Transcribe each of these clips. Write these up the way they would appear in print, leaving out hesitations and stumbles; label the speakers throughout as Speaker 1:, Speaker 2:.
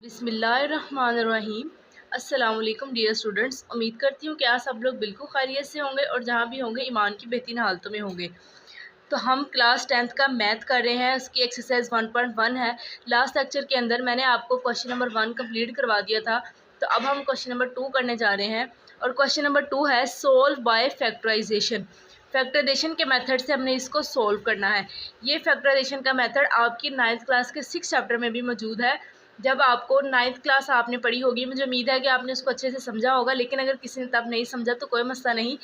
Speaker 1: बिस्मिल्लाहिर्रहमानिर्रहीम। अस्सलाम वालेकुम डियर स्टूडेंट्स, उम्मीद करती हूँ कि आप सब लोग बिल्कुल खैरियत से होंगे और जहाँ भी होंगे ईमान की बेहतरीन हालतों में होंगे। तो हम क्लास 10th का मैथ कर रहे हैं, उसकी एक्सरसाइज 1.1 है। लास्ट लेक्चर के अंदर मैंने आपको क्वेश्चन नंबर 1 कंप्लीट करवा दिया था, तो अब हम क्वेश्चन नंबर 2 करने जा रहे हैं। और क्वेश्चन नंबर 2 है सोल्व बाय फैक्टराइजेशन। फैक्टराइजेशन के मेथड से हमने इसको सोल्व करना है। ये फैक्टराइजेशन का मेथड आपकी 9th क्लास के 6 चैप्टर में भी मौजूद है। जब आपको 9th क्लास आपने पढ़ी होगी, मुझे उम्मीद है कि आपने उसको अच्छे से समझा होगा, लेकिन अगर किसी ने तब नहीं समझा तो कोई मसला नहीं,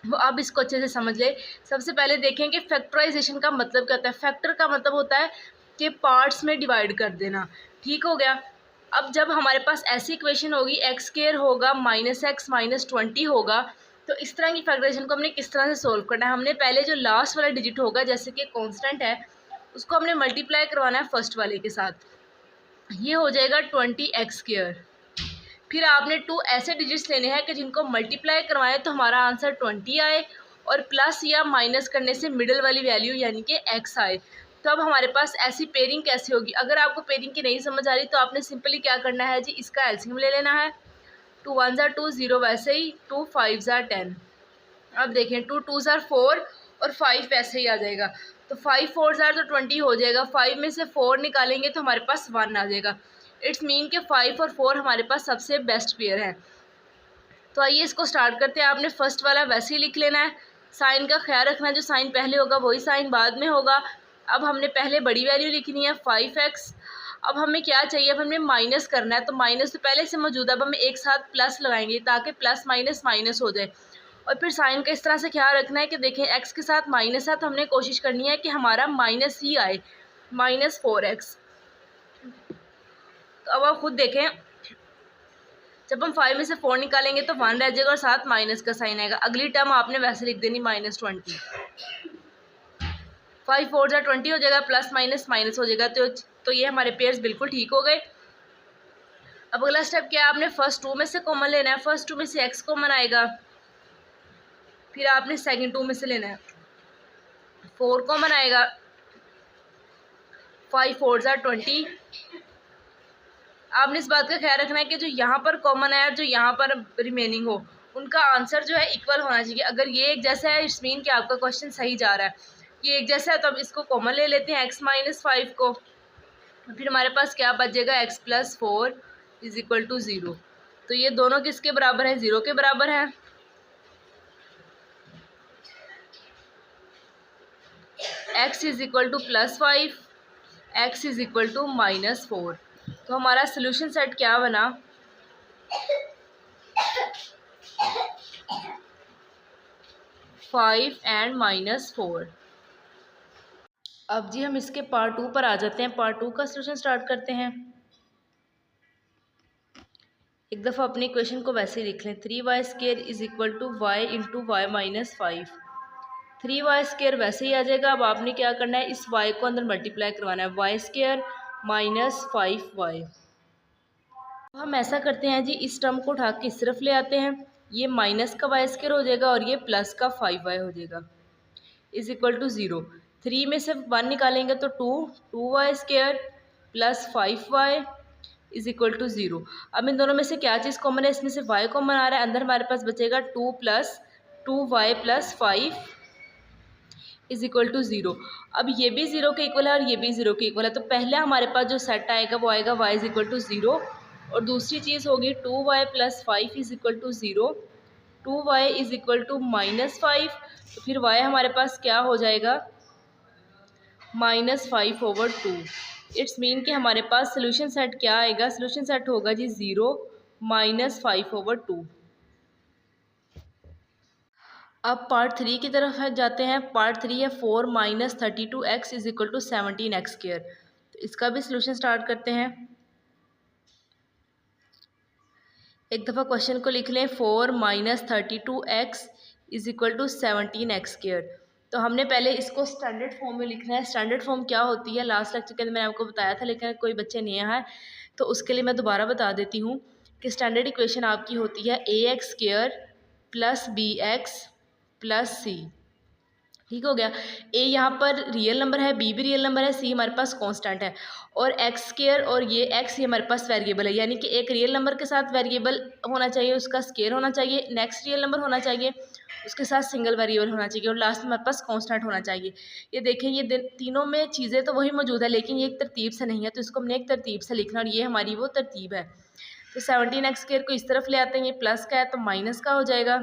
Speaker 1: वो अब इसको अच्छे से समझ ले। सबसे पहले देखें कि फैक्टराइजेशन का मतलब क्या होता है। फैक्टर का मतलब होता है कि पार्ट्स में डिवाइड कर देना। ठीक हो गया। अब जब हमारे पास ऐसी इक्वेशन होगी, एक्स स्क्वायर होगा माइनस एक्स माइनस 20 होगा, तो इस तरह की फैक्टराइजेशन को हमने किस तरह से सोल्व करना है। हमने पहले जो लास्ट वाला डिजिट होगा, जैसे कि कांस्टेंट है, उसको हमने मल्टीप्लाई करवाना है फर्स्ट वाले के साथ। ये हो जाएगा 20x²। फिर आपने 2 ऐसे डिजिट्स लेने हैं कि जिनको मल्टीप्लाई करवाएं तो हमारा आंसर 20 आए, और प्लस या माइनस करने से मिडल वाली वैल्यू यानी कि x आए। तो अब हमारे पास ऐसी पेयरिंग कैसे होगी। अगर आपको पेयरिंग की नहीं समझ आ रही तो आपने सिंपली क्या करना है जी, इसका एलसीएम ले लेना है। 2 1 ज़ा 2, 0 वैसे ही, 2 5 ज़ा 10। अब देखें 2 2 ज़ा 4 और 5 वैसे ही आ जाएगा। तो 5 4 ज़ा तो 20 हो जाएगा। 5 में से 4 निकालेंगे तो हमारे पास 1 आ जाएगा। इट्स मीन के 5 और 4 हमारे पास सबसे बेस्ट पेयर है। तो आइए इसको स्टार्ट करते हैं। आपने फर्स्ट वाला वैसे ही लिख लेना है। साइन का ख्याल रखना है, जो साइन पहले होगा वही साइन बाद में होगा। अब हमने पहले बड़ी वैल्यू लिखनी है 5x। अब हमें क्या चाहिए, अब हमें माइनस करना है, तो माइनस तो पहले से मौजूद है, अब हम एक साथ प्लस लगाएंगे ताकि प्लस माइनस माइनस हो जाए। और फिर साइन का इस तरह से ख्याल रखना है कि देखें x के साथ माइनस है, तो हमने कोशिश करनी है कि हमारा माइनस ही आए, -4x। तो अब आप खुद देखें, जब हम 5 में से 4 निकालेंगे तो 1 रह जाएगा और साथ माइनस का साइन आएगा। अगली टर्म आपने वैसे लिख देनी -20। 5 4 ज़ा 20 हो जाएगा, प्लस माइनस माइनस हो जाएगा। तो ये हमारे पेयर्स बिल्कुल ठीक हो गए। अब अगला स्टेप क्या है, आपने फर्स्ट 2 में से कॉमन लेना है। फर्स्ट 2 में से x कॉमन आएगा, फिर आपने सेकंड 2 में से लेना है, 4 कॉमन आएगा, 5 4 ज़ा 20। आपने इस बात का ख्याल रखना है कि जो यहाँ पर कॉमन है और जो यहाँ पर रिमेनिंग हो, उनका आंसर जो है इक्वल होना चाहिए। अगर ये एक जैसा है, इट्स मीन कि आपका क्वेश्चन सही जा रहा है। ये एक जैसा है तो अब इसको कॉमन ले लेते हैं, x - 5 को। फिर हमारे पास क्या बच जाएगा, x + 4 = 0। तो ये दोनों किसके बराबर है, 0 के बराबर है। x = +5, x = -4। तो हमारा सोल्यूशन सेट क्या बना, 5 और -4। अब जी हम इसके पार्ट 2 पर आ जाते हैं। पार्ट 2 का सोल्यूशन स्टार्ट करते हैं। एक दफ़ा अपनी इक्वेशन को वैसे ही लिख लें, 3y² = y × y - 5। 3y² वैसे ही आ जाएगा। अब आपने क्या करना है, इस y को अंदर मल्टीप्लाई करवाना है, y² - 5y। हम ऐसा करते हैं जी, इस टर्म को उठा के इस तरफ ले आते हैं। ये माइनस का y² हो जाएगा और ये प्लस का 5y हो जाएगा, = 0। 3 में से 1 निकालेंगे तो 2y² + 5y = 0। अब इन दोनों में से क्या चीज़ कॉमन है, इसमें से y कॉमन आ रहा है। अंदर हमारे पास बचेगा 2 + 2y + 5 = 0। अब ये भी 0 के इक्वल है और ये भी 0 के इक्वल है। तो पहले हमारे पास जो सेट आएगा वो आएगा y = 0, और दूसरी चीज़ होगी 2y + 5 = 0। 2y = -5, तो फिर y हमारे पास क्या हो जाएगा, -5/2। इट्स मीन कि हमारे पास सोल्यूशन सेट क्या आएगा, सोल्यूशन सेट होगा जी 0 -5/2। अब पार्ट 3 की तरफ जाते हैं। पार्ट 3 है 4 - 32x = 17x²। तो इसका भी सोल्यूशन स्टार्ट करते हैं। एक दफ़ा क्वेश्चन को लिख लें, 4 - 32x = 17x²। तो हमने पहले इसको स्टैंडर्ड फॉर्म में लिखना है। स्टैंडर्ड फॉर्म क्या होती है, लास्ट लेक्चर के अंदर मैंने आपको बताया था, लेकिन कोई बच्चे नहीं है तो उसके लिए मैं दोबारा बता देती हूँ कि स्टैंडर्ड इक्वेशन आपकी होती है ax² + bx + c। ठीक हो गया। ए यहाँ पर रियल नंबर है, बी भी रियल नंबर है, सी हमारे पास कांस्टेंट है और एक्स स्केयर और ये एक्स ये हमारे पास वेरिएबल है, यानी कि एक रियल नंबर के साथ वेरिएबल होना चाहिए, उसका स्केयर होना चाहिए, नेक्स्ट रियल नंबर होना चाहिए, उसके साथ सिंगल वेरिएबल होना चाहिए और लास्ट में हमारे पास कांस्टेंट होना चाहिए। ये देखें, ये तीनों में चीज़ें तो वही मौजूद है लेकिन ये एक तरतीब से नहीं है, तो इसको हमने एक तरतीब से लिखना और ये हमारी वो तरतीब है। तो 17x स्केयर को इस तरफ ले आते हैं, ये प्लस का है तो माइनस का हो जाएगा,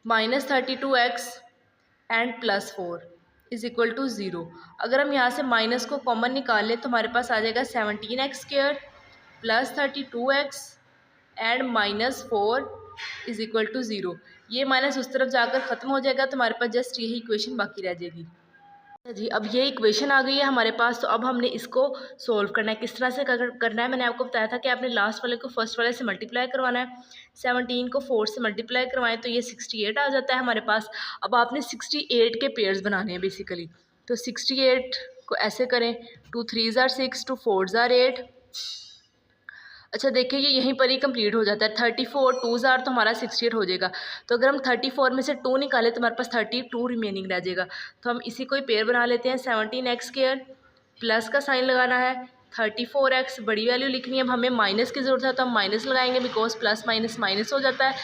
Speaker 1: -32x and +4 is equal to 0। अगर हम यहाँ से माइनस को कॉमन निकाल लें तो हमारे पास आ जाएगा 17x square +32x and -4 is equal to 0। ये माइनस उस तरफ जाकर ख़त्म हो जाएगा तो हमारे पास जस्ट यही इक्वेशन बाकी रह जाएगी। जी, अब ये इक्वेशन आ गई है हमारे पास, तो अब हमने इसको सोल्व करना है। किस तरह से करना है, मैंने आपको बताया था कि आपने लास्ट वाले को फर्स्ट वाले से मल्टीप्लाई करवाना है। 17 को 4 से मल्टीप्लाई करवाएं तो ये 68 आ जाता है हमारे पास। अब आपने 68 के पेयर्स बनाने हैं बेसिकली, तो 68 को ऐसे करें, 2 3 ज़ार 6, 2 4 ज़ार 8। अच्छा देखिए, ये यहीं पर ही कंप्लीट हो जाता है। 34 2 ज़ार तो हमारा 68 हो जाएगा। तो अगर हम 34 में से 2 निकालें तो हमारे पास 32 रिमेनिंग रह जाएगा। तो हम इसी को ही पेयर बना लेते हैं। 17x स्क्वायर प्लस का साइन लगाना है, 34x बड़ी वैल्यू लिखनी है। अब हमें माइनस की ज़रूरत है तो हम माइनस लगाएंगे, बिकॉज प्लस माइनस माइनस हो जाता है।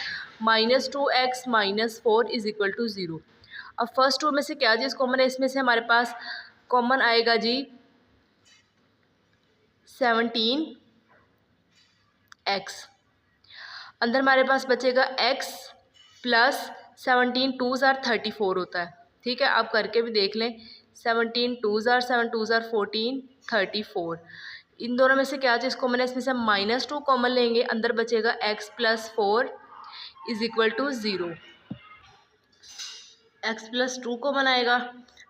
Speaker 1: -2x -4 is equal to 0। अब फर्स्ट टू में से क्या चीज़ कॉमन है, इसमें से हमारे पास कॉमन आएगा जी 17x। अंदर हमारे पास बचेगा x प्लस 17 2 ज़ार 34 होता है। ठीक है, आप करके भी देख लें। 17 2 ज़ार 7 2 ज़ार 14 34। इन दोनों में से क्या चीज़ कॉमन है, इसमें से हम -2 कॉमन लेंगे, अंदर बचेगा x plus 4 is equal to 0। x plus 2 common आएगा।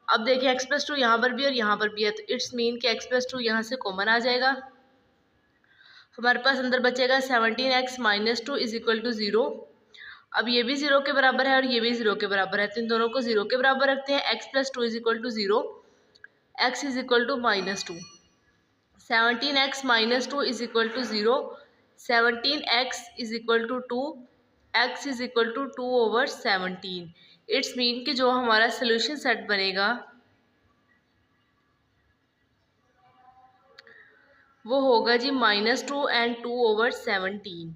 Speaker 1: अब देखिए x प्लस 2 यहाँ पर भी और यहाँ पर भी है, तो इट्स मीन कि x प्लस 2 यहाँ से कॉमन आ जाएगा। हमारे पास अंदर बचेगा 17x -2 इज इक्वल टू 0। अब ये भी 0 के बराबर है और ये भी 0 के बराबर है, तो इन दोनों को 0 के बराबर रखते हैं। x plus 2 is equal to 0, x is equal to -2। 17x -2 is equal to 0, 17x is equal to 2, x is equal to 2/17। It's mean कि जो हमारा सोल्यूशन सेट बनेगा वो होगा जी -2 एंड 2/17।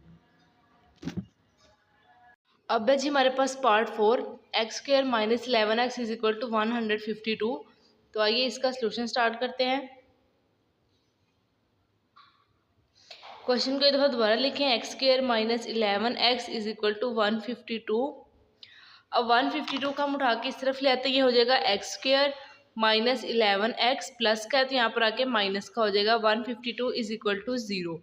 Speaker 1: अब है जी हमारे पास part 4, x square -11x is equal to 152। तो आइए इसका सलूशन स्टार्ट करते हैं। क्वेश्चन को एक दफ़ा दोबारा लिखें, x square -11x is equal to 152। अब 152 का हम उठा के इस तरफ ले आते हैं, ये हो जाएगा एक्स स्क्वायर -11x प्लस का है तो यहाँ पर आके माइनस का हो जाएगा। 152 इज इक्वल टू 0।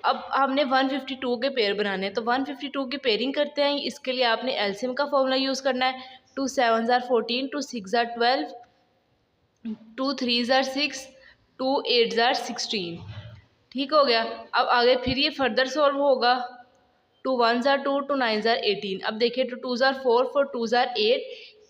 Speaker 1: अब हमने 152 के पेयर बनाने हैं, तो 152 की पेयरिंग करते हैं। इसके लिए आपने एलसीएम का फॉर्मूला यूज़ करना है। 2 7 ज़ार 14, 2 6 ज़ार 12, 2 3 ज़ार 6, 2 8 ज़ार 16। ठीक हो गया। अब आगे फिर ये फर्दर सॉल्व होगा। 2 1 ज़ार 2, 2 9 ज़ार 18। अब देखिए 2 2 ज़ार 4, 4 2 ज़ार 8,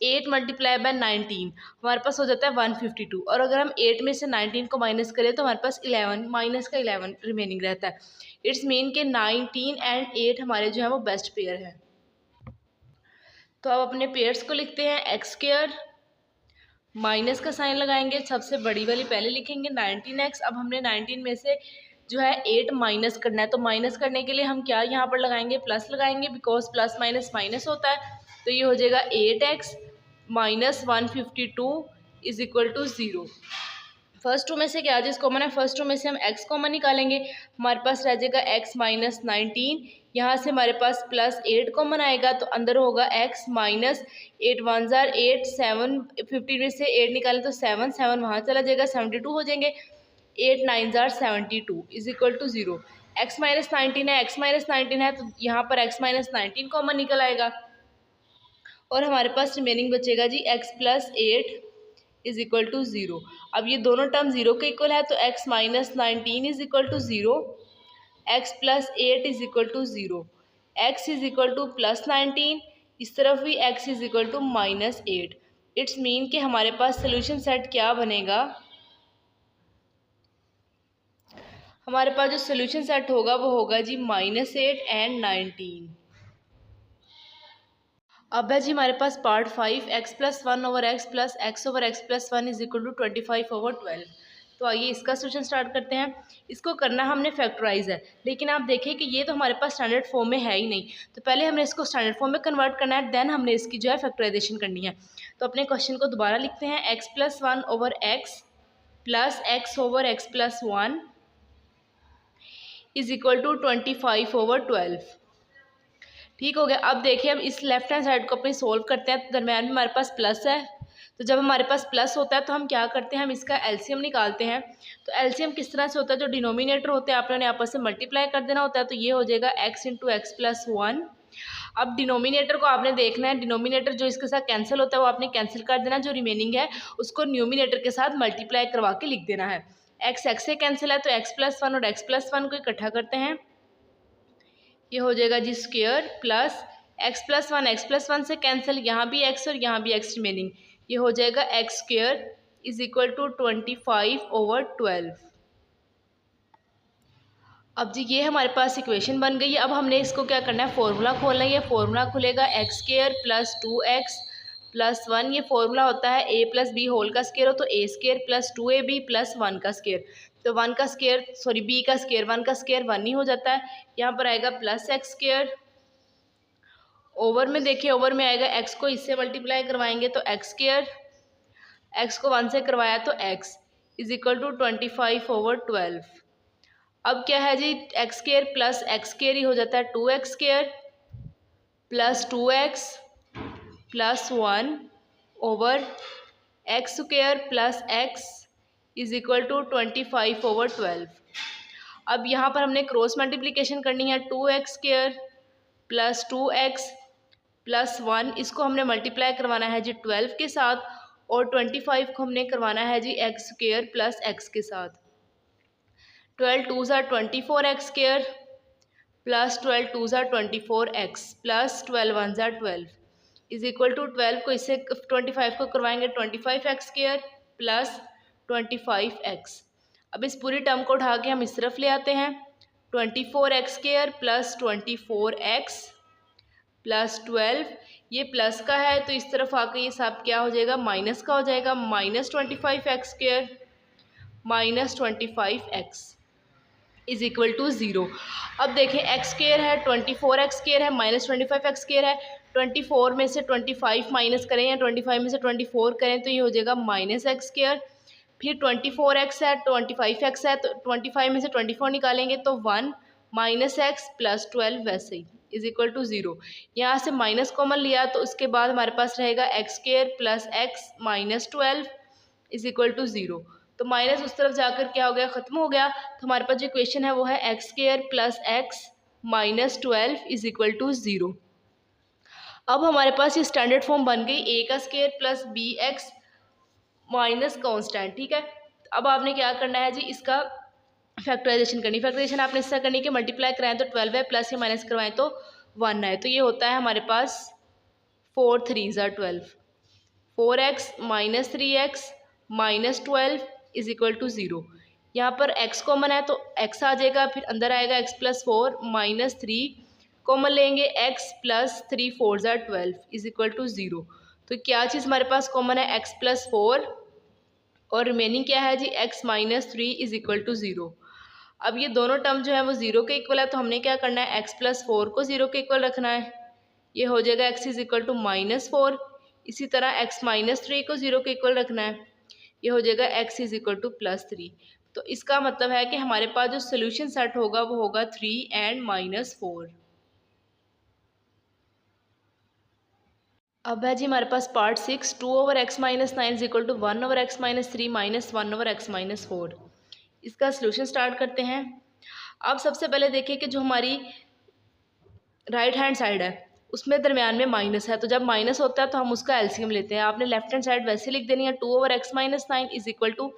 Speaker 1: 8 मल्टीप्लाई बाय 19 हमारे पास हो जाता है 152। और अगर हम 8 में से 19 को माइनस करें तो हमारे पास 11 माइनस का 11 रिमेनिंग रहता है। इट्स मीन के 19 एंड 8 हमारे जो है वो बेस्ट पेयर है। तो अब अपने पेयर्स को लिखते हैं। एक्स स्क्वायर माइनस का साइन लगाएंगे, सबसे बड़ी वाली पहले लिखेंगे 19x। अब हमने 19 में से जो है 8 माइनस करना है, तो माइनस करने के लिए हम क्या यहाँ पर लगाएंगे, प्लस लगाएंगे, बिकॉज प्लस माइनस माइनस होता है। तो ये हो जाएगा 8x minus 152 is equal to 0। First two में से क्या चीज़ कॉमन है, फर्स्ट टू में से हम x कॉमन निकालेंगे, हमारे पास रह जाएगा x माइनस 19। यहाँ से हमारे पास +8 कॉमन आएगा, तो अंदर होगा x माइनस 8 1 ज़ार 8, 7 15 में से 8 निकालें तो 7 7 वहाँ चला जाएगा, 72 हो जाएंगे। 8 9 ज़ार 72 is equal to 0। x minus 19 है, x माइनस 19 है, तो यहाँ पर x माइनस 19 कॉमन निकल आएगा और हमारे पास रिमेनिंग बचेगा जी x plus 8 is equal to 0। अब ये दोनों टर्म 0 के इक्वल है, तो x minus 19 is equal to 0, x plus 8 is equal to 0, x is equal to plus 19, इस तरफ भी x is equal to minus 8। It's mean कि हमारे पास सोल्यूशन सेट क्या बनेगा, हमारे पास जो सोल्यूशन सेट होगा वो होगा जी -8 एंड 19। अब है जी हमारे पास part 5, x+1 over x plus x over x+1 is equal to 25/12। तो आइए इसका सोल्यूशन स्टार्ट करते हैं। इसको करना हमने फैक्टराइज है, लेकिन आप देखिए कि ये तो हमारे पास स्टैंडर्ड फॉर्म में है ही नहीं। तो पहले हमने इसको स्टैंडर्ड फॉर्म में कन्वर्ट करना है, देन हमने इसकी जो है फैक्टराइजेशन करनी है। तो अपने क्वेश्चन को दोबारा लिखते हैं, x+1 over x plus x over x+1 is equal to 25/12। ठीक हो गया। अब देखिए हम इस लेफ्ट हैंड साइड को अपनी सोल्व करते हैं, तो दरम्यान में हमारे पास प्लस है। तो जब हमारे पास प्लस होता है तो हम क्या करते हैं, हम इसका एलसीएम निकालते हैं। तो एलसीएम किस तरह से होता है, जो डिनोमिनेटर होते हैं आपने आपस में मल्टीप्लाई कर देना होता है। तो ये हो जाएगा x इंटू x+1। अब डिनोमिनेटर को आपने देखना है, डिनोमिनेटर जो इसके साथ कैंसिल होता है वो आपने कैंसिल कर देना, जो रिमेनिंग है उसको न्यूमिनेटर के साथ मल्टीप्लाई करवा के लिख देना है। x से कैंसिल है तो x+1 और x+1 को इकट्ठा करते हैं, ये हो जाएगा जी स्क्वायर प्लस x+1 से कैंसिल, यहाँ भी x और यहाँ भी x रिमेनिंग, ये हो जाएगा x square is equal to 25/12। अब जी ये हमारे पास इक्वेशन बन गई है। अब हमने इसको क्या करना है, फॉर्मूला खोलना है। ये फॉर्मूला खुलेगा x square plus 2x plus 1। ये फॉर्मूला होता है a प्लस बी होल का स्क्वायर हो तो a square plus 2ab plus 1 का स्क्वायर। तो 1 का स्क्वायर सॉरी b का स्क्वायर 1 का स्क्वायर 1 ही हो जाता है। यहाँ पर आएगा प्लस x स्क्वायर, ओवर में देखिए ओवर में आएगा x को इससे मल्टीप्लाई करवाएंगे तो x स्क्वायर, x को 1 से करवाया तो x इज इक्वल टू 25/12। अब क्या है जी, x square plus x square ही हो जाता है 2x square plus 2x plus 1 over x square plus x is equal to 25/12। अब यहाँ पर हमने क्रॉस मल्टीप्लिकेशन करनी है, 2x square plus 2x plus 1, इसको हमने मल्टीप्लाई करवाना है जी 12 के साथ, और 25 को हमने करवाना है जी एक्स स्क्वायर प्लस x के साथ। 12 2s are 24x square plus 12 2s are 24x plus 12 1s are 12 is equal to 12 को इससे 25 को करवाएंगे 25x स्क्वायर प्लस 25x। अब इस पूरी टर्म को उठा के हम इस तरफ ले आते हैं, 24x square plus 24x plus 12, ये प्लस का है तो इस तरफ आके ये सब क्या हो जाएगा, माइनस का हो जाएगा, minus 25x square minus 25x is equal to 0। अब देखें x स्क्वायर है 24x स्क्वायर है माइनस 25x स्क्वायर है, 24 में से 25 माइनस करें या 25 में से 24 करें तो ये हो जाएगा माइनस x स्क्वायर। फिर 24x है 25x है तो 25 में से 24 निकालेंगे तो 1 माइनस x प्लस 12 वैसे ही इज इक्वल टू 0। यहाँ से माइनस कॉमन लिया तो उसके बाद हमारे पास रहेगा x square plus x minus 12 is equal to 0। तो माइनस उस तरफ जाकर क्या हो गया, ख़त्म हो गया। तो हमारे पास जो इक्वेशन है वो है x square plus x minus 12 is equal to 0। अब हमारे पास ये स्टैंडर्ड फॉर्म बन गई, ए का square plus B x minus constant. ठीक है, अब आपने क्या करना है जी, इसका फैक्टराइजेशन करनी। फैक्टराइजेशन आपने इससे करनी कि मल्टीप्लाई कराएं तो 12 है, प्लस या माइनस करवाएं तो 1 है। तो ये होता है हमारे पास 4 3s are 12, 4x minus 3x minus 12 is equal to 0। यहाँ पर x कॉमन है तो x आ जाएगा, फिर अंदर आएगा x प्लस 4 माइनस 3 कॉमन लेंगे, x plus 3 4s are 12 is equal to 0। तो क्या चीज़ हमारे पास कॉमन है, x प्लस 4 और रिमेनिंग क्या है जी x minus 3 is equal to 0। अब ये दोनों टर्म जो है वो 0 के इक्वल है, तो हमने क्या करना है, x प्लस 4 को 0 के इक्वल रखना है, ये हो जाएगा x is equal to minus 4। इसी तरह x माइनस 3 को 0 के इक्वल रखना है, ये हो जाएगा x is equal to plus 3। तो इसका मतलब है कि हमारे पास जो सोल्यूशन सेट होगा वो होगा 3 एंड माइनस 4। अब है जी हमारे पास part 6, 2 over x minus 9 is equal to 1 over x minus 3 minus 1 over x minus 4। इसका सोल्यूशन स्टार्ट करते हैं। अब सबसे पहले देखिए कि जो हमारी राइट हैंड साइड है उसमें दरमियान में माइनस है, तो जब माइनस होता है तो हम उसका एलसीएम लेते हैं। आपने लेफ्ट हैंड साइड वैसे लिख देनी है, 2 over x minus 9 is equal to,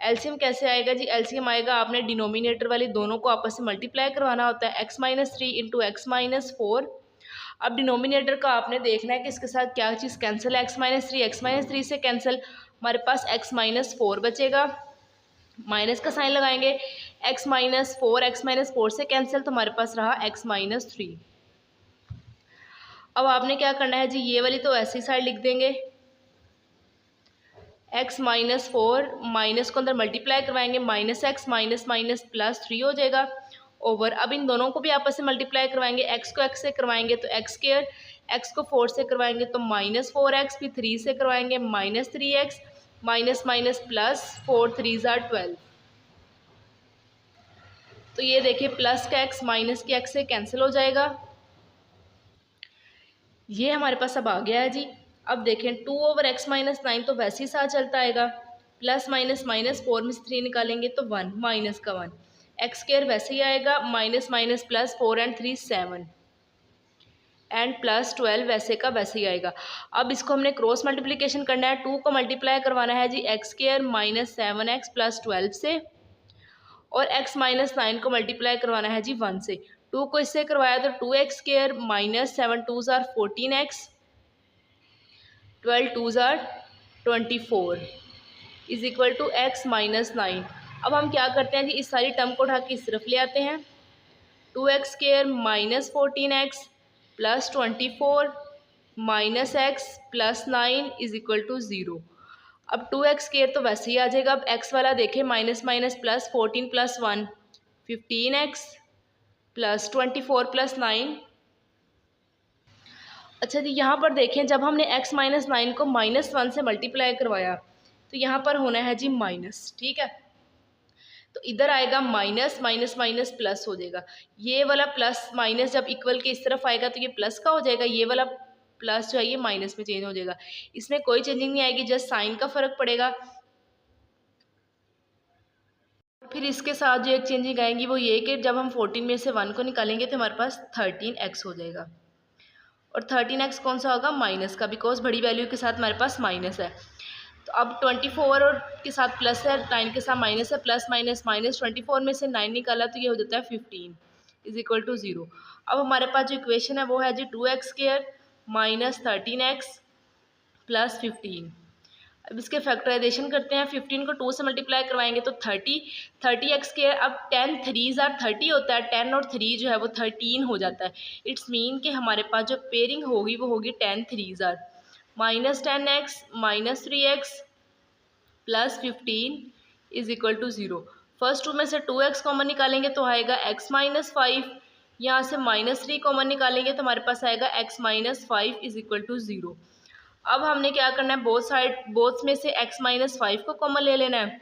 Speaker 1: LCM कैसे आएगा जी, एलसीएम आएगा आपने डिनोमिनेटर वाली दोनों को आपस में मल्टीप्लाई करवाना होता है, x minus 3 into x minus 4। अब डिनोमिनेटर का आपने देखना है कि इसके साथ क्या चीज़ कैंसिल है, x माइनस 3 से कैंसिल, हमारे पास x माइनस 4 बचेगा, माइनस का साइन लगाएंगे, x माइनस 4 से कैंसिल तो हमारे पास रहा x माइनस 3। अब आपने क्या करना है जी, ये वाली तो ऐसी साइड लिख देंगे, x माइनस 4 माइनस को अंदर मल्टीप्लाई करवाएंगे, minus x minus minus plus 3 हो जाएगा ओवर। अब इन दोनों को भी आपस में मल्टीप्लाई करवाएंगे, x को x से करवाएंगे तो एक्स स्क्वायर, x को 4 से करवाएंगे तो माइनस 4x, फिर 3 से करवाएंगे minus 3x, minus minus plus 4 3 = 12। तो ये देखिए प्लस का x माइनस के x से कैंसिल हो जाएगा। ये हमारे पास अब आ गया है जी। अब देखें 2/x माइनस 9 तो वैसे ही साथ चलता आएगा, प्लस माइनस माइनस 4 में से 3 निकालेंगे तो 1 माइनस का 1, एक्स स्क्वायर वैसे ही आएगा, minus minus plus 4 and 3 7 and plus 12 वैसे का वैसे ही आएगा। अब इसको हमने क्रॉस मल्टीप्लिकेशन करना है, 2 को मल्टीप्लाई करवाना है जी x square minus 7x plus 12 से, और x माइनस 9 को मल्टीप्लाई करवाना है जी 1 से। 2 को इससे करवाया तो 2x square minus 7 2 = 14x, 12 2 = 24 is equal to x minus 9। अब हम क्या करते हैं जी, इस सारी टर्म को उठा के इस तरफ ले आते हैं, 2x square minus 14x plus 24 minus x plus 9 is equal to 0। अब 2x स्क्वायर तो वैसे ही आ जाएगा। अब x वाला देखें, minus minus plus 14 plus 1 15x plus 24 plus 9। अच्छा जी, यहाँ पर देखें जब हमने x माइनस 9 को माइनस 1 से मल्टीप्लाई करवाया तो यहाँ पर होना है जी माइनस, ठीक है। तो इधर आएगा माइनस, माइनस माइनस प्लस हो जाएगा। ये वाला प्लस माइनस जब इक्वल के इस तरफ आएगा तो ये प्लस का हो जाएगा, ये वाला प्लस जो है ये माइनस में चेंज हो जाएगा। इसमें कोई चेंजिंग नहीं आएगी, जस्ट साइन का फ़र्क पड़ेगा। फिर इसके साथ जो एक चेंजिंग आएगी वो ये कि जब हम 14 में से 1 को निकालेंगे तो हमारे पास 13x हो जाएगा, और 13x कौन सा होगा, माइनस का, बिकॉज बड़ी वैल्यू के साथ हमारे पास माइनस है। तो अब 24 और के साथ प्लस है, 9 के साथ माइनस है, प्लस माइनस माइनस, 24 में से 9 निकाला तो ये हो जाता है 15 इज इक्वल टू 0। अब हमारे पास जो इक्वेशन है वो है जी 2x square minus 13x plus 15। अब इसके फैक्टराइजेशन करते हैं, 15 को 2 से मल्टीप्लाई करवाएंगे तो 30x स्क्वायर। अब 10 3 = 30 होता है, 10 और 3 जो है वो 13 हो जाता है। इट्स मीन कि हमारे पास जो पेयरिंग होगी वो होगी 10 3 = minus 10x minus 3x plus 15 is equal to 0। First two में से 2x कॉमन निकालेंगे तो आएगा x माइनस 5, यहाँ से माइनस 3 कॉमन निकालेंगे तो हमारे पास आएगा x minus 5 is equal to 0। अब हमने क्या करना है, बोथ में से x माइनस 5 को कॉमन ले लेना है,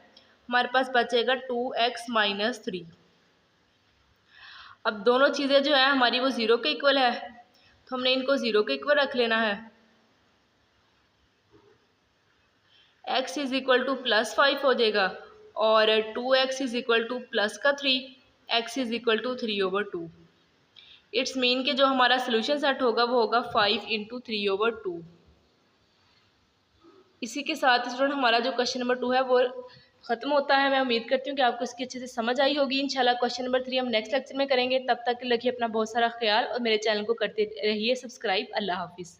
Speaker 1: हमारे पास बचेगा 2x माइनस 3। अब दोनों चीज़ें जो है हमारी वो 0 के इक्वल है, तो हमने इनको 0 के इक्वल रख लेना है। x is equal to plus 5 हो जाएगा, और 2x is equal to plus का 3, x is equal to 3/2। It's mean कि जो हमारा सोल्यूशन सेट होगा वो होगा 5 × 3/2। इसी के साथ स्टूडेंट हमारा जो क्वेश्चन नंबर 2 है वो ख़त्म होता है। मैं उम्मीद करती हूँ कि आपको इसकी अच्छे से समझ आई होगी। इंशाल्लाह क्वेश्चन नंबर 3 हम नेक्स्ट लेक्चर में करेंगे। तब तक रखिए अपना बहुत सारा ख्याल और मेरे चैनल को करते रहिए सब्सक्राइब। अल्लाह हाफिज़।